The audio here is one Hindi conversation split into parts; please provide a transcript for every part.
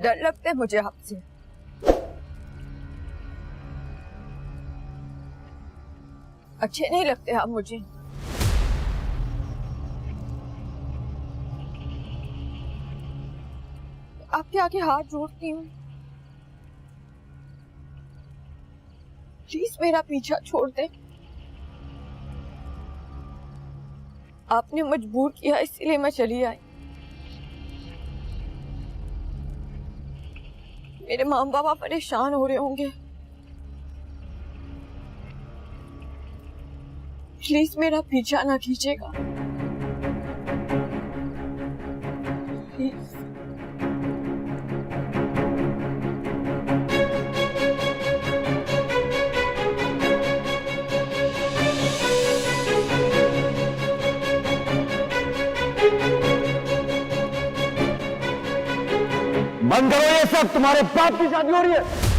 डर लगता है मुझे आपसे। अच्छे नहीं लगते आप मुझे। आपके आगे हाथ जोड़ती हूँ, प्लीज मेरा पीछा छोड़ दे। आपने मजबूर किया इसलिए मैं चली आई। मेरे माँ बाप परेशान हो रहे होंगे, प्लीज मेरा पीछा ना कीजिएगा, प्लीज। बंद करो ये सब, तुम्हारे बाप की शादी हो रही है।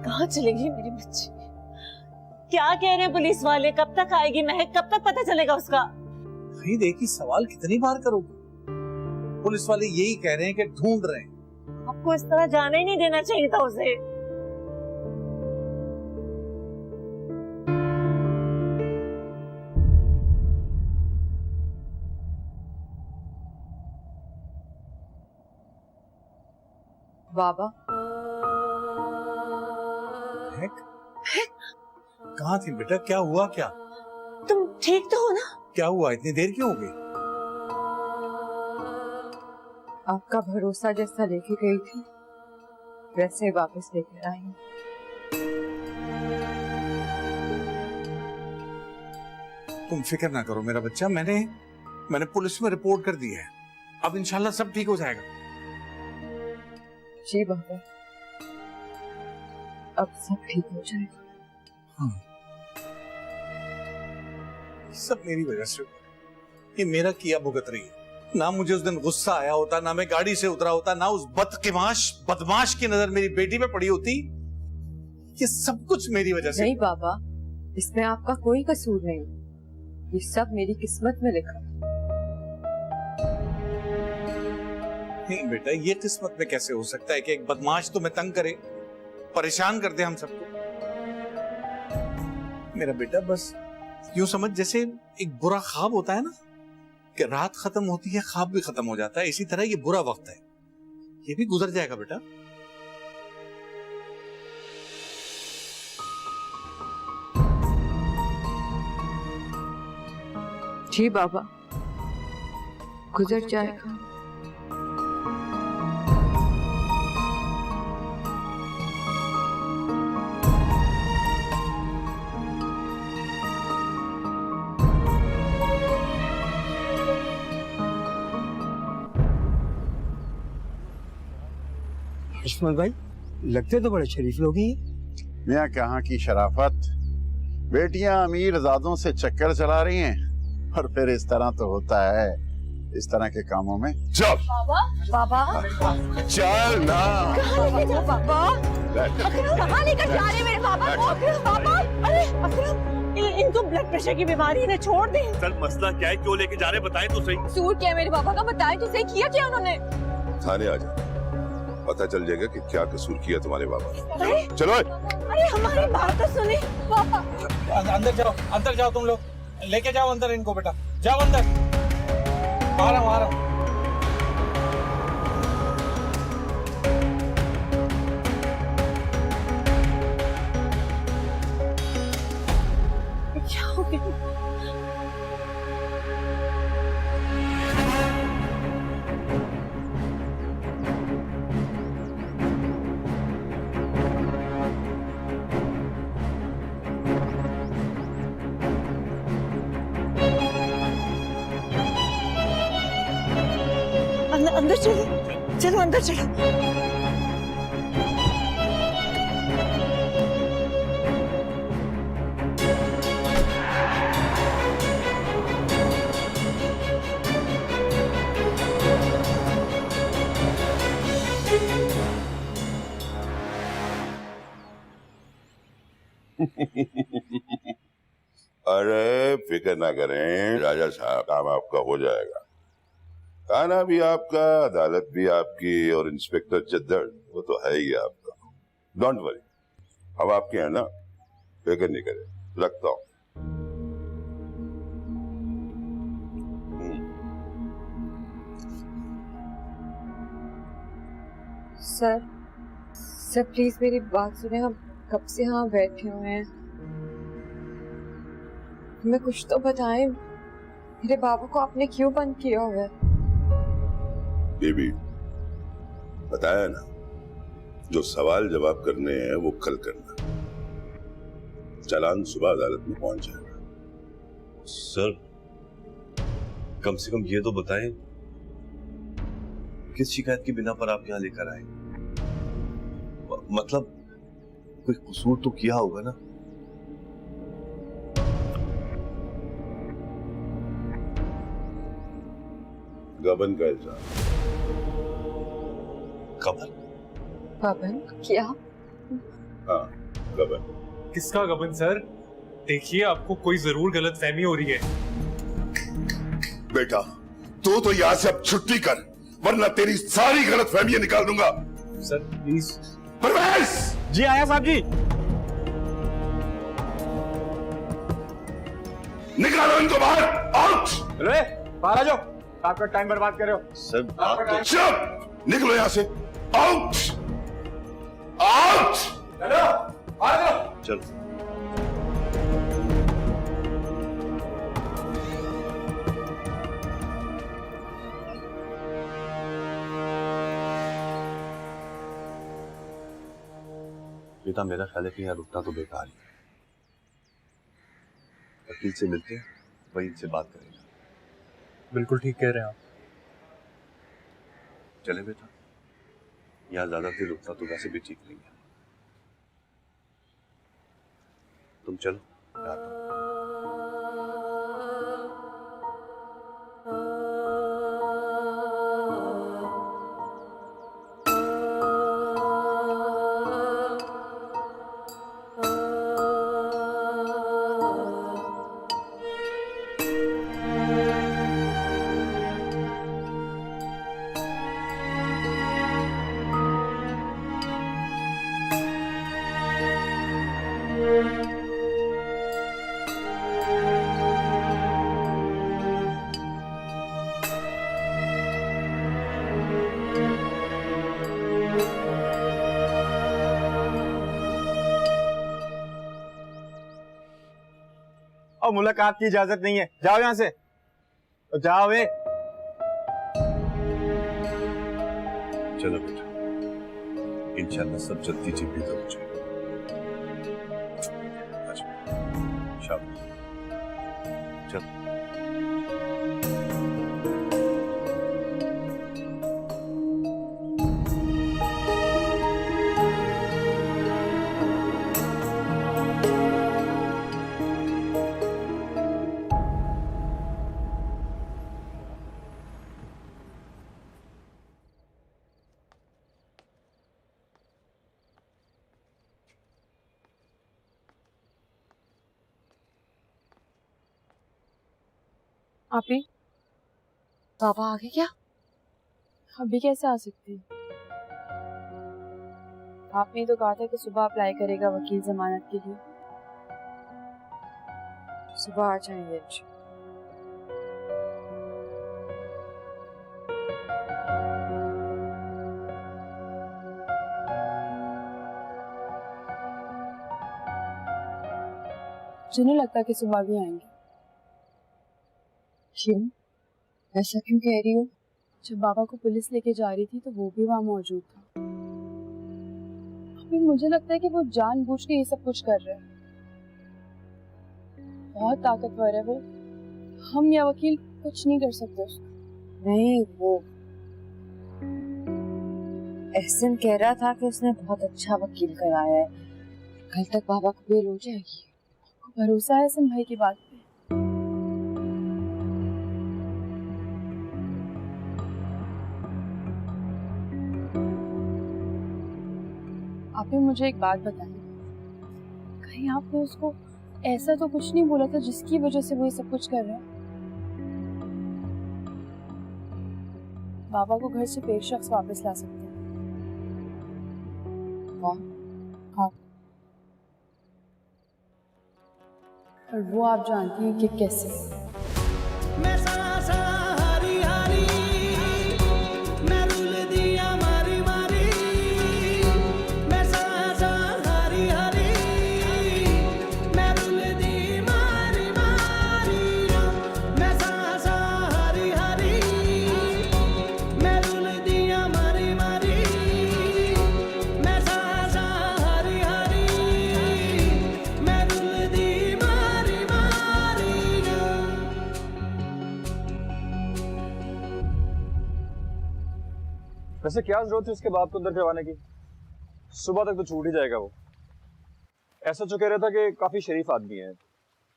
कहाँ चलेगी मेरी बच्ची? क्या कह रहे हैं पुलिस वाले? कब तक आएगी महक? कब तक पता चलेगा उसका? भाई देखिए, सवाल कितनी बार करोगे? पुलिस वाले यही कह रहे हैं कि ढूंढ रहे हैं। आपको इस तरह जाने ही नहीं देना चाहिए था उसे। बाबा कहाँ थी बेटा? क्या हुआ? क्या तुम ठीक तो हो ना? क्या हुआ? इतनी देर क्यों हो गई? आपका भरोसा जैसा लेके गई थी वैसे वापस लेकर आई हूँ। तुम फिक्र ना करो मेरा बच्चा, मैंने पुलिस में रिपोर्ट कर दी है। अब इंशाल्लाह सब ठीक हो जाएगा। जी बाबा, अब सब ठीक हो जाएगा। हाँ। सब मेरी वजह से, ये मेरा किया भुगत रही है। ना मुझे उस दिन गुस्सा आया होता, ना मैं गाड़ी से उतरा होता, ना उस बदमाश की नजर मेरी बेटी पे पड़ी होती। ये सब कुछ मेरी वजह से। नहीं बाबा, इसमें आपका कोई कसूर नहीं, ये सब मेरी किस्मत में लिखा। नहीं बेटा, ये किस्मत में कैसे हो सकता है कि एक बदमाश तुम्हें तंग करे, परेशान कर दे हम सबको। मेरा बेटा बस यूं समझ जैसे एक बुरा ख्वाब होता है ना, कि रात खत्म होती है ख्वाब भी खत्म हो जाता है, इसी तरह ये बुरा वक्त है, ये भी गुजर जाएगा बेटा। जी बाबा, गुजर जाएगा। इस्माइल भाई, लगते तो बड़े शरीफ लोग ही हैं। मियाँ कहाँ की शराफत, बेटियां अमीर ज़ादों से चक्कर चला रही हैं, और फिर इस तरह तो होता है इस तरह के कामों में। चल बाबा चल ना। बाबा कहाँ लेकर जा रहे मेरे बाबा को? बाबा, अरे अकरम, इनको ब्लड प्रेशर की बीमारी, इन्हें छोड़ दे। सर मसला क्या है, क्यों लेके जा रहे बताएं तो सही। कसूर क्या है मेरे पापा का? बताएं तो सही, किया क्या उन्होंने? थाने आ जाओ, पता चल जाएगा कि क्या कसूर किया तुम्हारे बाबा ने। चलो। अरे हमारी बात तो सुने पापा। अंदर जाओ तुम लोग, लेके जाओ अंदर इनको बेटा, जाओ अंदर। आ रहा हूँ। क्या हो गया? अंदर चलो, चलो अंदर चलो। अरे फिक्र ना करें राजा साहब, काम आपका हो जाएगा। थाना भी आपका, अदालत भी आपकी, और इंस्पेक्टर जद्दड़ वो तो है ही आपका। डोंट वरी, हम आपके हैं ना, फिक्र नहीं करें, रखता हूं। सर प्लीज मेरी बात सुने। हम कब से यहाँ बैठे हुए हैं, हमें कुछ तो बताएं। मेरे बाबू को आपने क्यों बंद किया हुआ है? बेबी, बताया ना, जो सवाल जवाब करने हैं वो कल करना। चालान सुबह अदालत में पहुंच जाएगा। सर कम से कम ये तो बताएं, किस शिकायत की बिना पर आप यहाँ लेकर आए? मतलब कोई कसूर तो किया होगा ना? गबन का इल्जाम। गबन? गबन? क्या? हाँ, गबन। किसका गबन सर? देखिए आपको कोई जरूर गलतफहमी हो रही है। बेटा तू तो यहाँ से अब छुट्टी कर, वरना तेरी सारी गलतफहमियां निकाल दूंगा। Sir please. परवेज! जी आया साहब जी। निकालो इनको बाहर, आउट! अरे बाहर आ जाओ, आपका टाइम बर्बाद कर रहे हो। सर बात तो चुप! निकलो यहाँ से, आउट! आउट! चलो आ जाओ। चलो। बेटा मेरा ख्याल है कि यहाँ रुकना तो बेकार ही है। वकील से मिलते हैं, वही इनसे बात करेंगे। बिल्कुल ठीक कह रहे हैं आप। चले बेटा, यहाँ ज्यादा देर रुकना तो वैसे भी ठीक नहीं है। तुम चलो, मैं आता हूं। और मुलाकात की इजाजत नहीं है, जाओ यहाँ से। तो जाओ वे। चलो बेटा, इंशाल्लाह सब जल्दी ठीक भी हो जाएगा। अच्छा, शाबाश। चलो। आपी, बाबा आ गए क्या? अभी कैसे आ सकती है? आपने तो कहा था कि सुबह अप्लाई करेगा वकील जमानत के लिए। सुबह आ जाएंगे। मुझे नहीं लगता कि सुबह भी आएंगे। क्यों? ऐसा क्यों कह रही हो? जब बाबा को पुलिस लेके जा रही थी तो वो भी वहां मौजूद था। अभी मुझे लगता है कि वो जानबूझ के ये सब कुछ कर रहे हैं। बहुत ताकतवर है वो, हम या वकील कुछ नहीं कर सकते उसको। नहीं, वो एहसन कह रहा था कि उसने बहुत अच्छा वकील कराया है, कल तक बाबा को बेल हो जाएगी। भरोसा है एहसन भाई की बात पे? आप ही मुझे एक बात बताएं, कहीं आपने उसको ऐसा तो कुछ नहीं बोला था जिसकी वजह से वो ये सब कुछ कर रहा है? बाबा को घर से एक शख्स वापस ला सकते हैं। कौन? हाँ, और वो आप जानती हैं कि कैसे। वैसे क्या जरूरत है उसके बाप को अंदर करवाने की? सुबह तक तो छूट ही जाएगा वो। ऐसा जो कह रहा था कि काफी शरीफ आदमी है,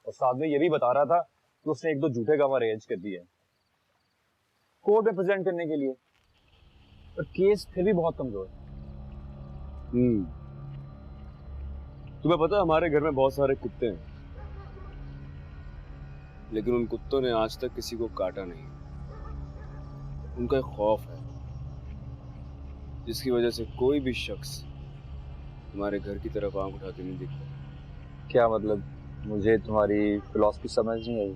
और साथ में ये भी बता रहा था कि उसने एक दो झूठे गवाह अरेंज कर दिए कोर्ट में प्रेजेंट करने के लिए, पर केस फिर भी बहुत कमजोर है। तुम्हें पता है हमारे घर में बहुत सारे कुत्ते हैं, लेकिन उन कुत्तों ने आज तक किसी को काटा नहीं। उनका एक खौफ है जिसकी वजह से कोई भी शख्स हमारे घर की तरफ आंख उठा के नहीं दिखता। क्या मतलब? मुझे तुम्हारी फिलॉसफी समझ नहीं आई।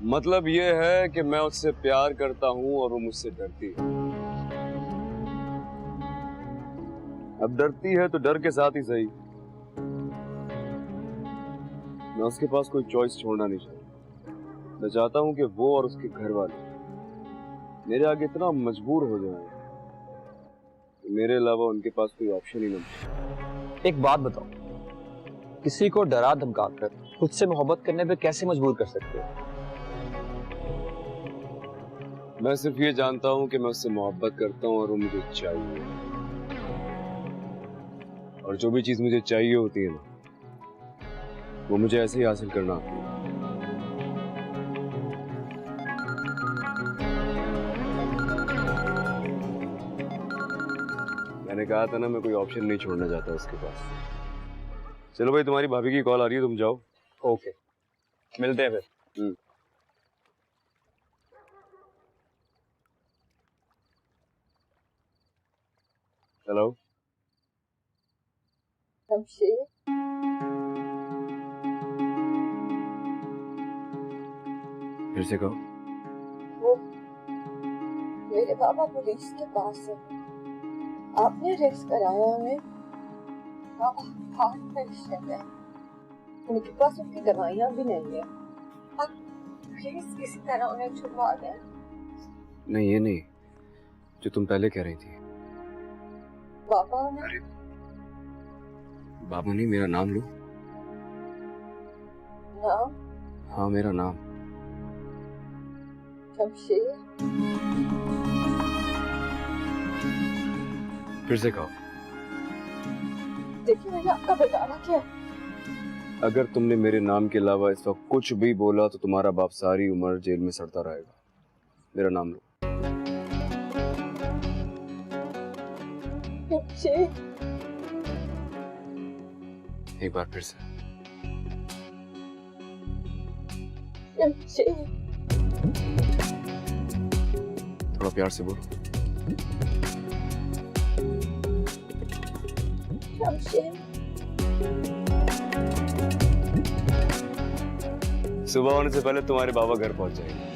मतलब ये है कि मैं उससे प्यार करता हूं और वो मुझसे डरती है। अब डरती है तो डर के साथ ही सही। मैं उसके पास कोई चॉइस छोड़ना नहीं चाहता। मैं चाहता हूं कि वो और उसके घर वाले मेरे आगे इतना मजबूर हो जाए कि मेरे अलावा उनके पास कोई ऑप्शन ही ना बचे। एक बात बताओ, किसी को डरा धमकाकर खुद से मोहब्बत करने पे कैसे मजबूर कर सकते हो? मैं सिर्फ ये जानता हूं कि मैं उससे मोहब्बत करता हूं और वो मुझे चाहिए, और जो भी चीज मुझे चाहिए होती है ना, वो मुझे ऐसे ही हासिल करना आती है। मैंने कहा था ना, मैं कोई ऑप्शन नहीं छोड़ना चाहता उसके पास। चलो भाई, तुम्हारी भाभी की कॉल आ रही है, तुम जाओ। ओके, मिलते हैं फिर। हेलो शमशेर, फिर से कहो। वो मेरे बाबा पुलिस के पास है, आपने अरेस्ट कराया उन्हें। बाबा हार्ट पेशेंट है, उनके पास उनकी दवाइयाँ भी नहीं है। आप प्लीज किसी तरह उन्हें छुड़वा दें। नहीं, ये नहीं जो तुम पहले कह रही थी। बाबा ने अरे बाबा नहीं, मेरा नाम लो। नाम? हाँ, मेरा नाम शमशेर। फिर से कहो। देखिए, मैंने आपका बताना क्या है। अगर तुमने मेरे नाम के अलावा इस वक्त कुछ भी बोला तो तुम्हारा बाप सारी उम्र जेल में सड़ता रहेगा। मेरा नाम लो। शमशेर। एक बार फिर से। शमशेर। थोड़ा प्यार से बोलो। शमशेर। सुबह होने से पहले तुम्हारे बाबा घर पहुंच जाएंगे।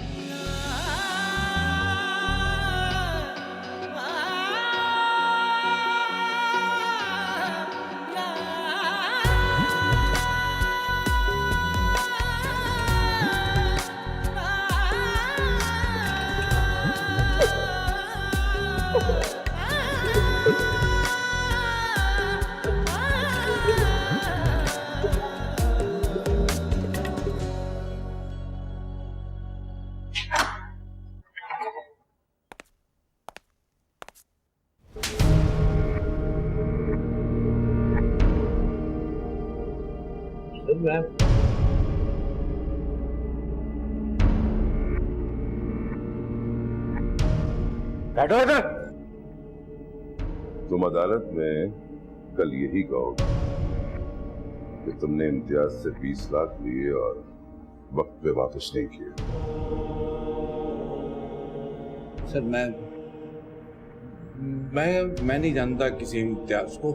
बैठो इधर। तुम अदालत में कल यही कहोगे कि तुमने इम्तियाज से 20 लाख लिए और वक्त पे वापस नहीं किए। सर मैं नहीं जानता किसी इम्तियाज को,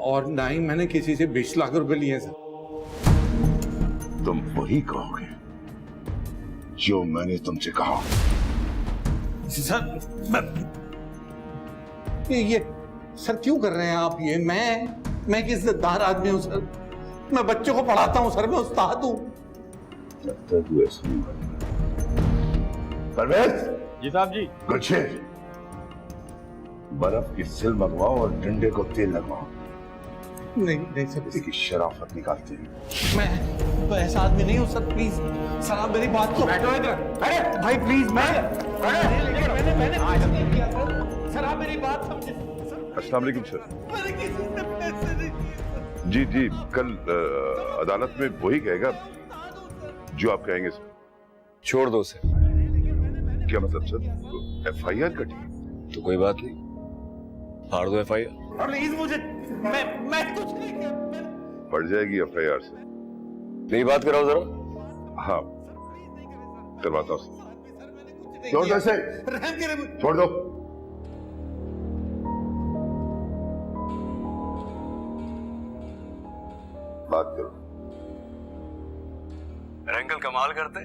और ना ही मैंने किसी से 20 लाख रुपए लिए सर। तुम वही कहोगे जो मैंने तुमसे कहा। सर ये सर क्यों कर रहे हैं आप ये? मैं किस इज्जतदार आदमी हूं सर? मैं बच्चों को पढ़ाता हूं सर, मैं उस्ताद हूं। लगता है तू ऐसा नहीं परवेज। जी साहब जी। गुलशेर, बर्फ की सिल मंगवाओ और डंडे को तेल लगवाओ। नहीं सर, इसकी शराफत निकालते हैं। मैं तो ऐसा आदमी नहीं हूं सर, प्लीज सर आप मेरी बात को। बैठो इधर। अरे भाई प्लीज, मैंने नहीं किया सर, आप मेरी बात समझे। अस्सलाम वालेकुम सर। मैंने किसी से पैसे नहीं किए। जी जी, कल अदालत में वही कहेगा जो आप कहेंगे सर। छोड़ दो उसे। क्या मतलब सर? FIR कटी तो कोई बात नहीं, फाड़ दो FIR। प्लीज मुझे, मैं कुछ नहीं किया। पड़ जाएगी FIR से। मेरी बात कराओ जरा। हाँ करवाता हूँ। छोड़ दो इसे, छोड़ दो। बात करो। अंकल कमाल करते।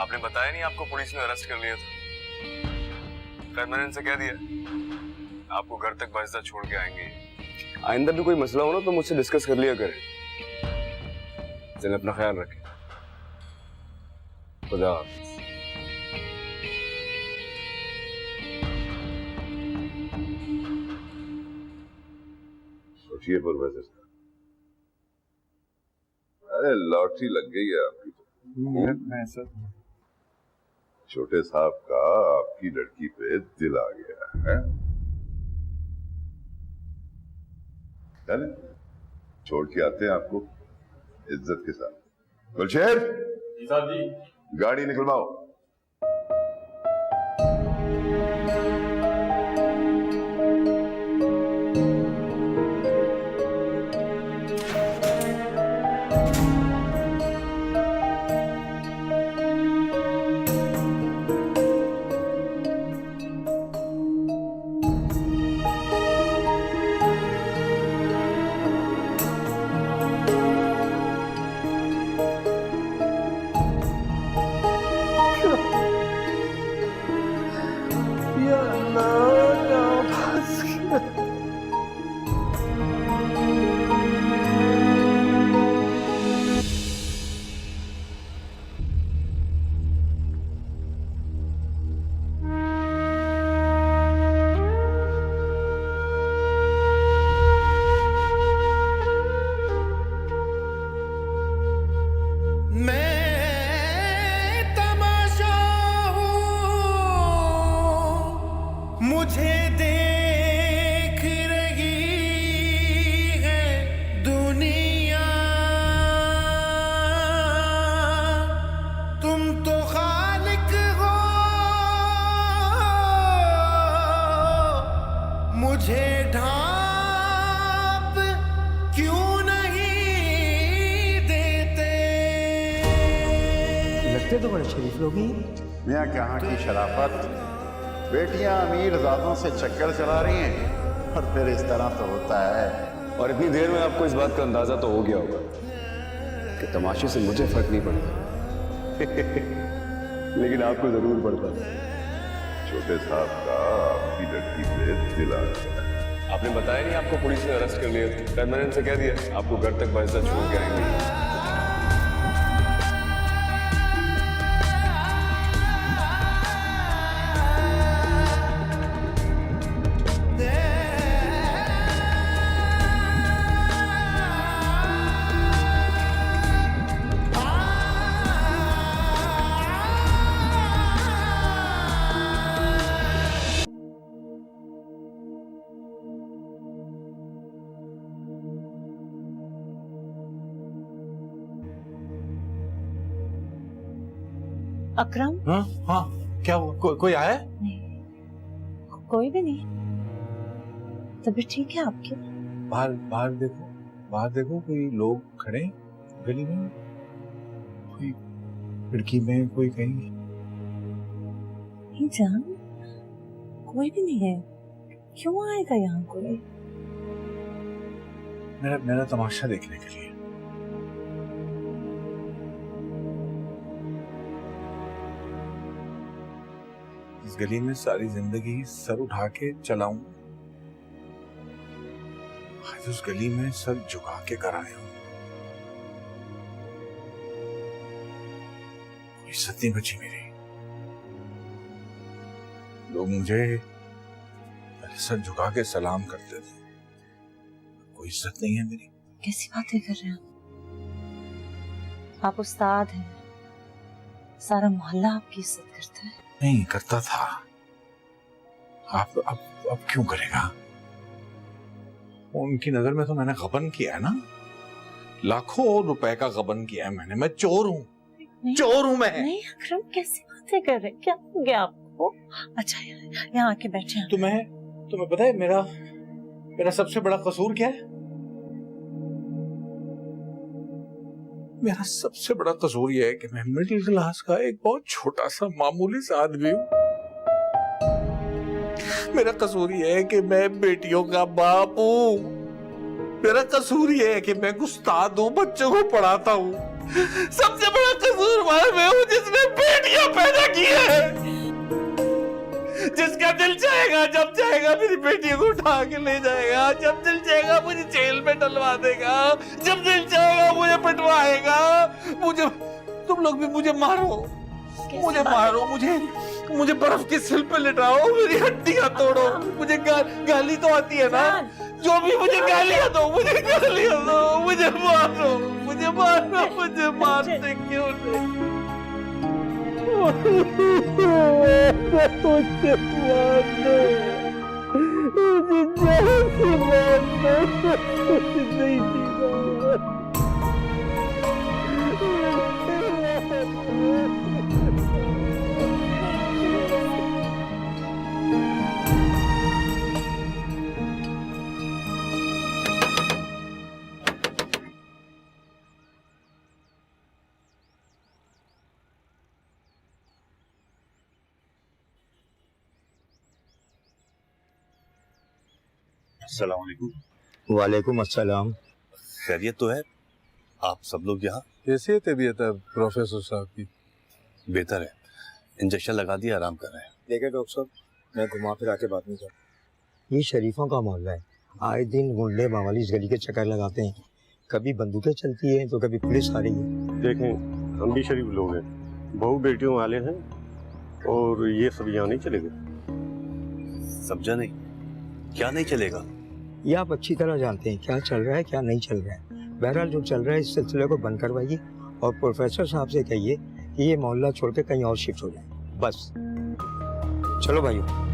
आपने बताया नहीं आपको पुलिस ने अरेस्ट कर लिया था। खैर मैंने इनसे कह दिया आपको घर तक बाइज्जत छोड़ के आएंगे। आइंदा भी कोई मसला हो ना तो मुझसे डिस्कस कर लिया करें। चलिए अपना ख्याल रखें। खुदा हाफिज। सोचिए परवेज, अरे लॉटरी लग गई है आपकी तो। मैं सर छोटे साहब का आपकी लड़की पे दिल आ गया है। चले छोड़ के आते हैं आपको इज्जत के साथ। गुलशेर जी साहब जी। गाड़ी निकलवाओ। मुझे देख रही है दुनिया, तुम तो खालिक हो मुझे ढांप क्यों नहीं देते? लगते तो बड़े शरीफ लोग ही। मियाँ कहाँ की शराफत, बेटियां अमीर ज़ादों से चक्कर चला रही हैं और फिर इस तरह तो होता है। और इतनी देर में आपको इस बात का अंदाजा तो हो गया होगा कि तमाशे से मुझे फर्क नहीं पड़ता लेकिन आपको जरूर पड़ता। छोटे साहब का आपकी लड़की पे दिल आ गया। आपने बताया नहीं आपको पुलिस ने अरेस्ट कर लिया था। खैर मैंने इनसे कह दिया आपको घर तक बाइज्जत छोड़ के आएंगे। अकरम? हाँ हाँ, क्या हुआ? कोई आया है? नहीं, कोई भी नहीं? तबीयत ठीक है आपकी? बाहर देखो कोई लोग खड़े हैं गली में, कोई खिड़की में, कोई कहीं। नहीं जान, कोई भी नहीं है। क्यों आएगा यहाँ कोई? मेरा तमाशा देखने के लिए। इस गली में सारी जिंदगी सर उठा के चलाऊं, आज उस गली में सर झुका के कराए हूं। कोई इज्जत नहीं बची मेरी। लोग मुझे पहले सर झुका के सलाम करते थे, कोई इज्जत नहीं है मेरी। कैसी बातें कर रहे हैं आप उस्ताद हैं, सारा मोहल्ला आपकी इज्जत करता है। नहीं करता था, अब क्यों करेगा? उनकी नजर में तो मैंने गबन किया है ना, लाखों रुपए का गबन किया है मैंने। मैं चोर हूँ, चोर हूँ मैं। नहीं अकरम, कैसी बातें कर रहे हैं? क्या हो गया आपको? अच्छा यहाँ आके बैठे हैं। तुम्हें पता है मेरा सबसे बड़ा कसूर क्या है? मेरा सबसे बड़ा कसूर यह है कि मैं मिडिल क्लास का एक बहुत छोटा सा मामूली सा आदमी हूँ। मेरा कसूर यह है कि मैं बेटियों का बाप हूँ। मेरा कसूर यह है कि मैं उस्ताद हूँ, बच्चों को पढ़ाता हूँ। सबसे बड़ा कसूर मैं हूँ जिसने बेटियां पैदा की है। जिसका दिल चाहेगा जब चाहेगा मेरी बेटी को उठा के ले जाएगा, जब दिल चाहेगा मुझे जेल में डलवा देगा, जब दिल चाहेगा मुझे पिटवाएगा। मुझे तुम लोग भी मुझे मारो, मुझे बर्फ की सिल पे लिटाओ, मेरी हड्डियां तोड़ो। मुझे गाली तो आती है ना, जो भी मुझे गालियां दो, मुझे मारो, मुझे मारते क्यों नहीं? अस्सलाम वालेकुम। वालेकुम अस्सलाम। खैरियत तो है? आप सब लोग यहाँ? कैसी है तबीयत है प्रोफेसर साहब की? बेहतर है, इंजेक्शन लगा दिया, आराम कर रहे हैं। देखिए डॉक्टर साहब, मैं घुमा फिरा के बात नहीं करता। ये शरीफों का मोहल्ला है, आए दिन गुंडे मावाली इस गली के चक्कर लगाते हैं। कभी बंदूकें चलती है तो कभी पुलिस आ रही है। देखें, हम भी शरीफ लोग हैं, बहू बेटियों वाले हैं, और ये सब यहाँ नहीं चलेगा। समझा नहीं, क्या नहीं चलेगा? ये आप अच्छी तरह जानते हैं क्या चल रहा है क्या नहीं चल रहा है। बहरहाल जो चल रहा है इस सिलसिले को बंद करवाइए और प्रोफेसर साहब से कहिए कि ये मोहल्ला छोड़ के कहीं और शिफ्ट हो जाए, बस। चलो भाइयों।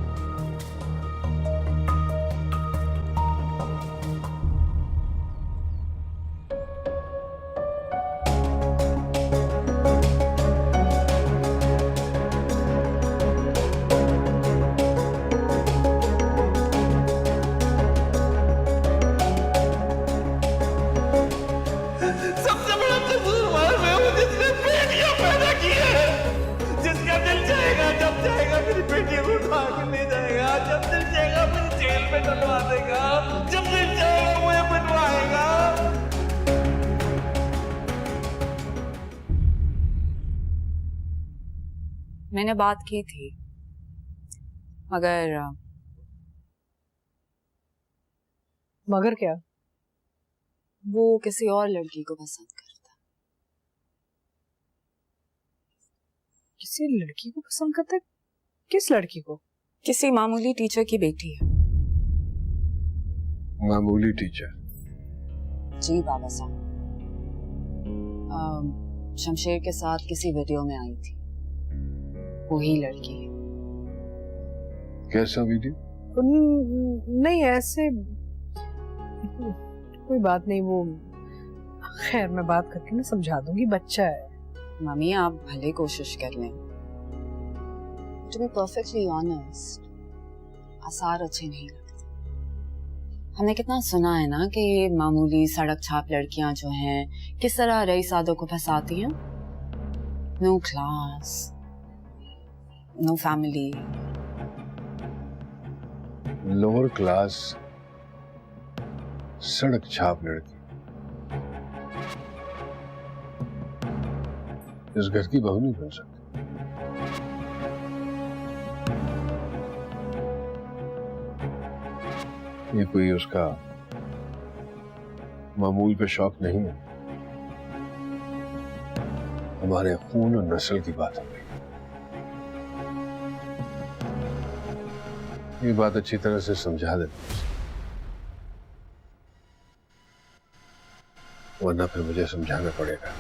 मैंने बात की थी, मगर क्या? वो किसी और लड़की को पसंद करता। किसी लड़की को पसंद करता है? किस लड़की को? किसी मामूली टीचर की बेटी है। मामूली टीचर? जी बाबा साहब, शमशेर के साथ किसी वीडियो में आई थी, वही लड़की है। कैसा वीडियो? नहीं ऐसे कोई बात नहीं, वो खैर मैं बात करके ना समझा दूंगी, बच्चा है। मम्मी आप भले कोशिश कर लें। To be perfectly honest, आसार अच्छे नहीं लगते। हमने कितना सुना है ना कि ये मामूली सड़क छाप लड़कियां जो हैं किस तरह रईसादों को फंसाती हैं। No class, no family, lower class सड़क छाप लड़की इस घर की बहू नहीं बन सकती। ये कोई उसका मामूल पे शौक नहीं है, हमारे खून और नस्ल की बात हो गई। ये बात अच्छी तरह से समझा देना, वरना फिर मुझे समझाना पड़ेगा।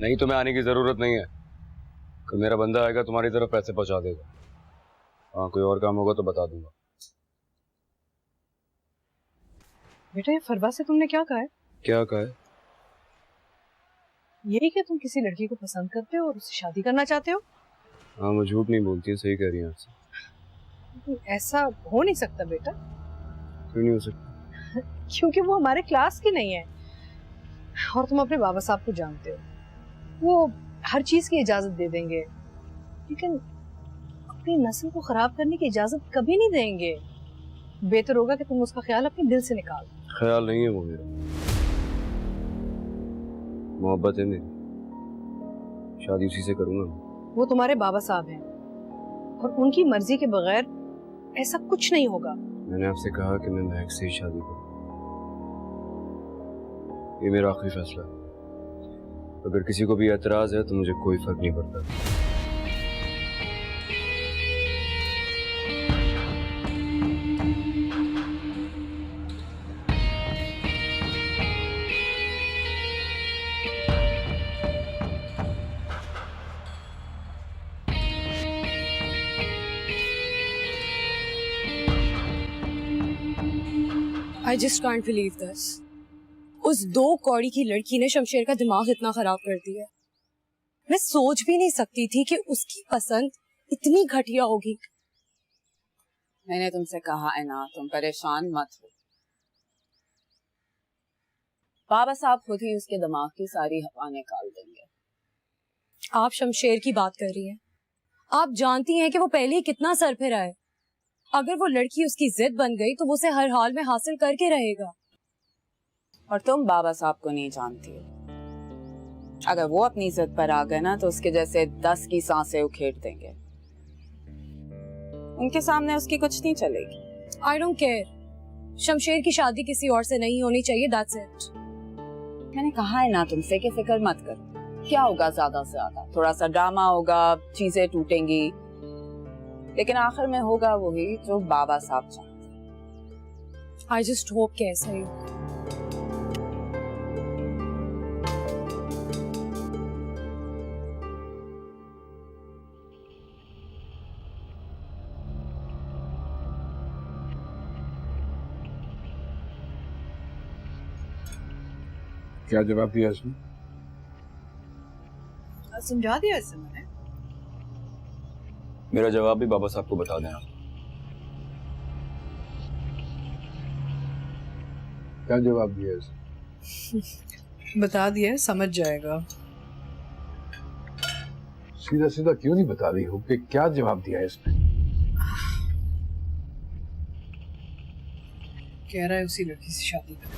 नहीं, तुम्हें आने की जरूरत नहीं है। कल मेरा बंदा आएगा, तुम्हारी तरफ पैसे पहुंचा देगा। हाँ, कोई और काम होगा तो बता दूंगा। बेटा, ये फरवा से तुमने क्या कहा है? क्या कहा है? यही कि तुम किसी लड़की को पसंद करते हो और उससे शादी करना चाहते हो? हाँ, मैं झूठ नहीं बोलती, सही कह रही है आपसे। ऐसा हो नहीं सकता बेटा। क्यों नहीं हो सकता? क्योंकि वो हमारे क्लास की नहीं है और तुम अपने बाबा साहब को जानते हो, वो हर चीज की इजाजत दे देंगे, लेकिन अपनी नस्ल को खराब करने की इजाजत कभी नहीं देंगे। बेहतर होगा कि तुम उसका ख्याल अपने दिल से निकाल। ख्याल नहीं है वो मेरा, मोहब्बत है मेरी, शादी उसी से करूंगा। वो तुम्हारे बाबा साहब हैं और उनकी मर्जी के बगैर ऐसा कुछ नहीं होगा। मैंने आपसे कहा कि मैं महक से ही शादी करूं, ये मेरा आखिरी फैसला है। अगर किसी को भी एतराज है तो मुझे कोई फर्क नहीं पड़ता। I just can't believe this. उस 2 कौड़ी की लड़की ने शमशेर का दिमाग इतना खराब कर दिया। मैं सोच भी नहीं सकती थी कि उसकी पसंद इतनी घटिया होगी। मैंने तुमसे कहा है ना, तुम परेशान मत हो। बाबा साहब खुद ही उसके दिमाग की सारी हवा निकाल देंगे। आप शमशेर की बात कर रही हैं। आप जानती हैं कि वो पहले ही कितना सरफिरा है। अगर वो लड़की उसकी जिद बन गई तो वो उसे हर हाल में हासिल करके रहेगा। और तुम बाबा साहब को नहीं जानती हो। अगर वो अपनी जिद पर आ गए ना तो उसके जैसे 10 की सांसें उखेड़ देंगे। उनके सामने उसकी कुछ नहीं चलेगी। I don't care। शमशेर की शादी किसी और से नहीं होनी चाहिए, that's it। मैंने कहा है ना तुमसे कि फिक्र मत करो। क्या होगा ज्यादा से ज्यादा, थोड़ा सा ड्रामा होगा, चीजें टूटेंगी, लेकिन आखिर में होगा वही जो बाबा साहब चाहते हैं। I just hope कि ऐसा ही हो। क्या जवाब दिया इसने? समझा दिया इससे मैंने। मेरा जवाब भी बाबा साहब को बता देना। क्या जवाब दिया इसने? बता दिया, समझ जाएगा। सीधा सीधा क्यों नहीं बता रही हो कि क्या जवाब दिया इसने? कह रहा है उसी लड़की से शादी कर।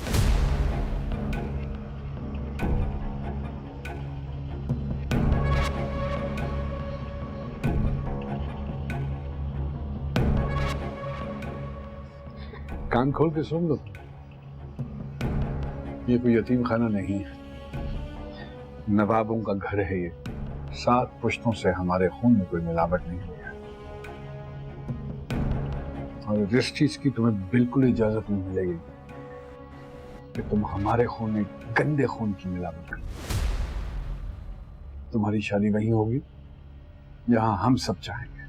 कान खोल के सुन लो, ये कोई यतीम खाना नहीं है, नवाबों का घर है ये। 7 पुश्तों से हमारे खून में कोई मिलावट नहीं हुई है और इस चीज की तुम्हें बिल्कुल इजाजत नहीं मिलेगी कि तुम हमारे खून में गंदे खून की मिलावट करो। तुम्हारी शादी वहीं होगी जहां हम सब चाहेंगे।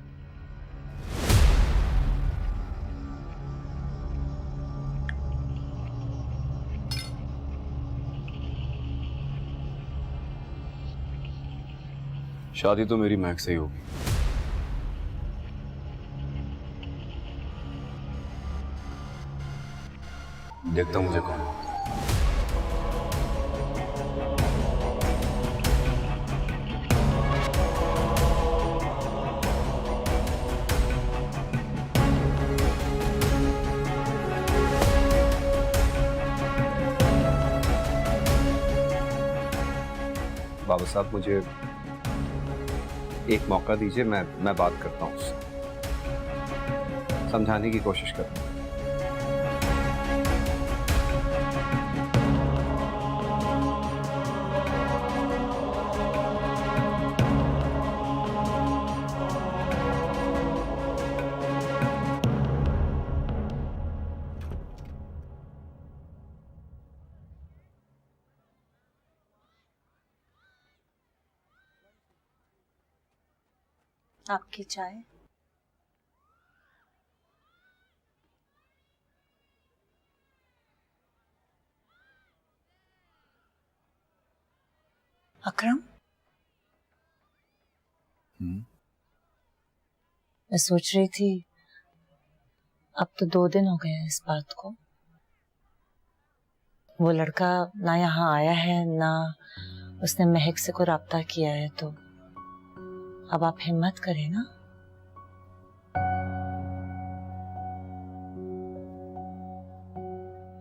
शादी तो मेरी महक से ही होगी। देखता हूं मुझे कौन होता है। बाबा साहब, मुझे एक मौका दीजिए, मैं बात करता हूँ उससे, समझाने की कोशिश करता हूँ। आपकी चाय। अकरम, मैं सोच रही थी अब तो 2 दिन हो गए हैं इस बात को। वो लड़का ना यहाँ आया है ना उसने महक से कोई राब्ता किया है, तो अब आप हिम्मत करें ना।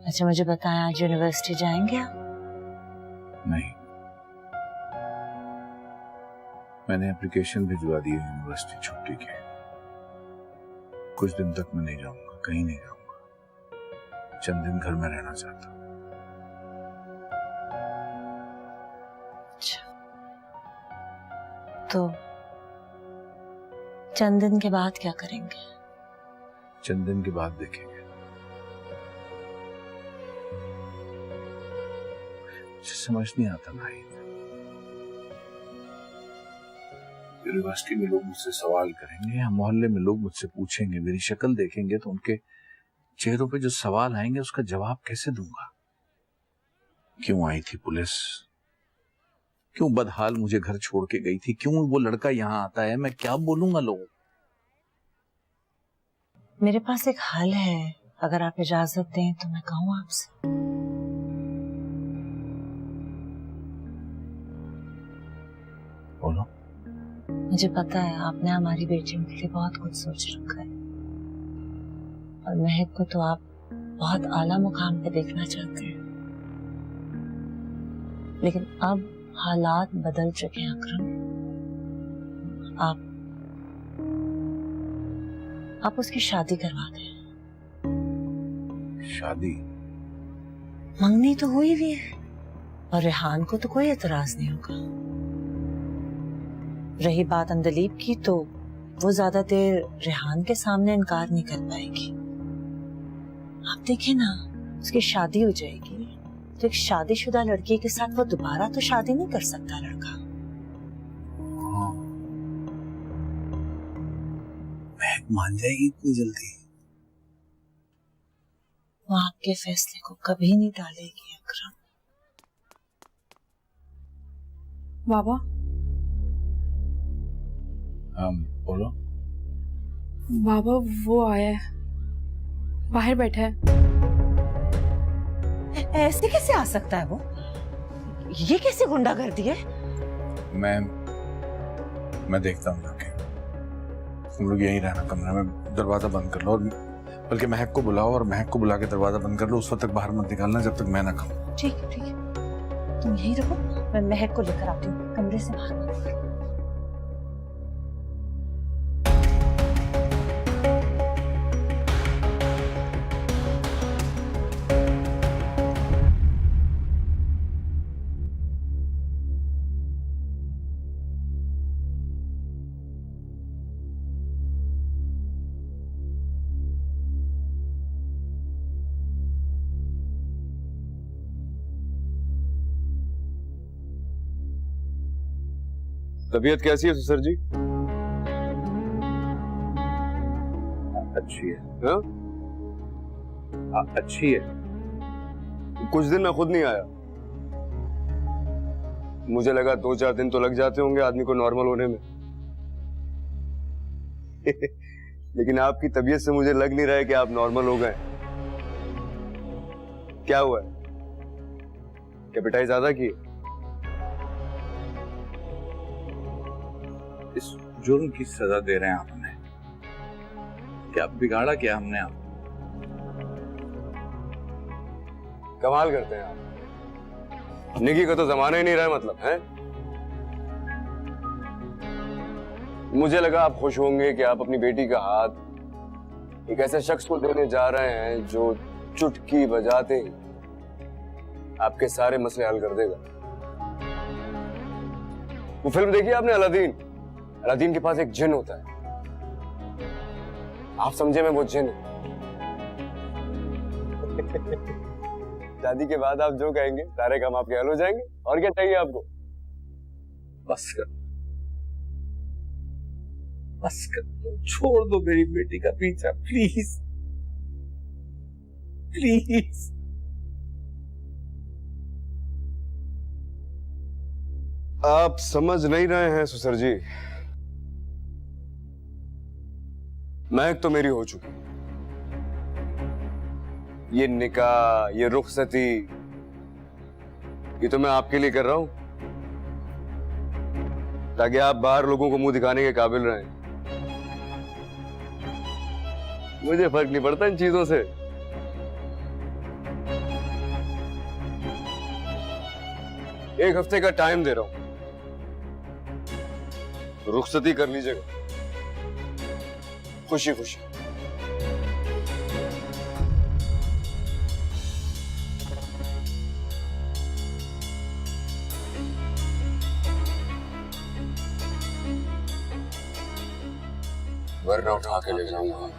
अच्छा मुझे बताएं, आज यूनिवर्सिटी जाएंगे आप? नहीं, मैंने एप्लीकेशन भिजवा दी है यूनिवर्सिटी छुट्टी के। कुछ दिन तक मैं नहीं जाऊंगा, कहीं नहीं जाऊंगा। चंद दिन घर में रहना चाहता हूँ। अच्छा, तो चंद दिन के बाद क्या करेंगे? चंद दिन के बाद देखेंगे। मुझे समझ नहीं आता भाई, यूनिवर्सिटी में लोग मुझसे सवाल करेंगे या मोहल्ले में लोग मुझसे पूछेंगे, मेरी शक्ल देखेंगे तो उनके चेहरों पे जो सवाल आएंगे उसका जवाब कैसे दूंगा? क्यों आई थी पुलिस? क्यों बदहाल मुझे घर छोड़ के गई थी? क्यों वो लड़का यहाँ आता है? मैं क्या बोलूंगा लोगों? मेरे पास एक हल है, अगर आप इजाजत दें तो मैं कहूँ आपसे। बोलो। मुझे पता है आपने हमारी बेटियों के लिए बहुत कुछ सोच रखा है और महक को तो आप बहुत आला मुकाम पे देखना चाहते हैं, लेकिन अब हालात बदल चुके हैं अकरम। आप उसकी शादी करवा दें। शादी? मंगनी तो हुई भी है और रेहान को तो कोई एतराज नहीं होगा। रही बात अंदलीब की, तो वो ज्यादा देर रेहान के सामने इनकार नहीं कर पाएगी। आप देखें ना, उसकी शादी हो जाएगी तो एक शादीशुदा लड़की के साथ वो दोबारा तो शादी नहीं कर सकता लड़का। महक मान जाएगी इतनी जल्दी? वो आपके फैसले को कभी नहीं टालेगी अकरम। बाबा। बोलो। बाबा वो आया है, बाहर बैठा है। ऐसे कैसे आ सकता है वो? ये कैसे गुंडागर्दी है? मैं देखता हूँ जाके। तुम लोग यहीं रहना कमरे में, दरवाजा बंद कर लो, और बल्कि महक को बुलाओ और महक को बुला के दरवाजा बंद कर लो। उस वक्त तक बाहर मत निकालना जब तक मैं ना कहूँ। ठीक है, ठीक है, तुम यहीं रहो, मैं महक को लेकर आती हूँ। कमरे से बाहर मत निकलो। तबीयत कैसी है ससुर जी? अच्छी है। हाँ? अच्छी है। कुछ दिन मैं खुद नहीं आया। मुझे लगा 2-4 दिन तो लग जाते होंगे आदमी को नॉर्मल होने में। लेकिन आपकी तबीयत से मुझे लग नहीं रहा है कि आप नॉर्मल हो गए। क्या हुआ है? क्या पिटाई ज्यादा की? इस जुर्म की सजा दे रहे हैं आप हमें? क्या बिगाड़ा क्या हमने आप? कमाल करते हैं आप। निकी का तो जमाना ही नहीं रहा मतलब है। मुझे लगा आप खुश होंगे कि आप अपनी बेटी का हाथ एक ऐसे शख्स को देने जा रहे हैं जो चुटकी बजाते ही आपके सारे मसले हल कर देगा। वो फिल्म देखी आपने अलादीन? अलादीन के पास एक जिन होता है, आप समझे में वो जिन है। शादी के बाद आप जो कहेंगे सारे काम आपके हल हो जाएंगे। और क्या चाहिए आपको? बस कर, बस कर, छोड़ दो मेरी बेटी का पीछा प्लीज प्लीज। आप समझ नहीं रहे हैं सुसर जी। महक तो मेरी हो चुकी, ये निकाह, ये रुखसती, ये तो मैं आपके लिए कर रहा हूं ताकि आप बाहर लोगों को मुंह दिखाने के काबिल रहें। मुझे फर्क नहीं पड़ता इन चीजों से। एक हफ्ते का टाइम दे रहा हूं, रुखसती कर लीजिएगा खुशी खुशी। वरना उठा के ले जाऊंगा।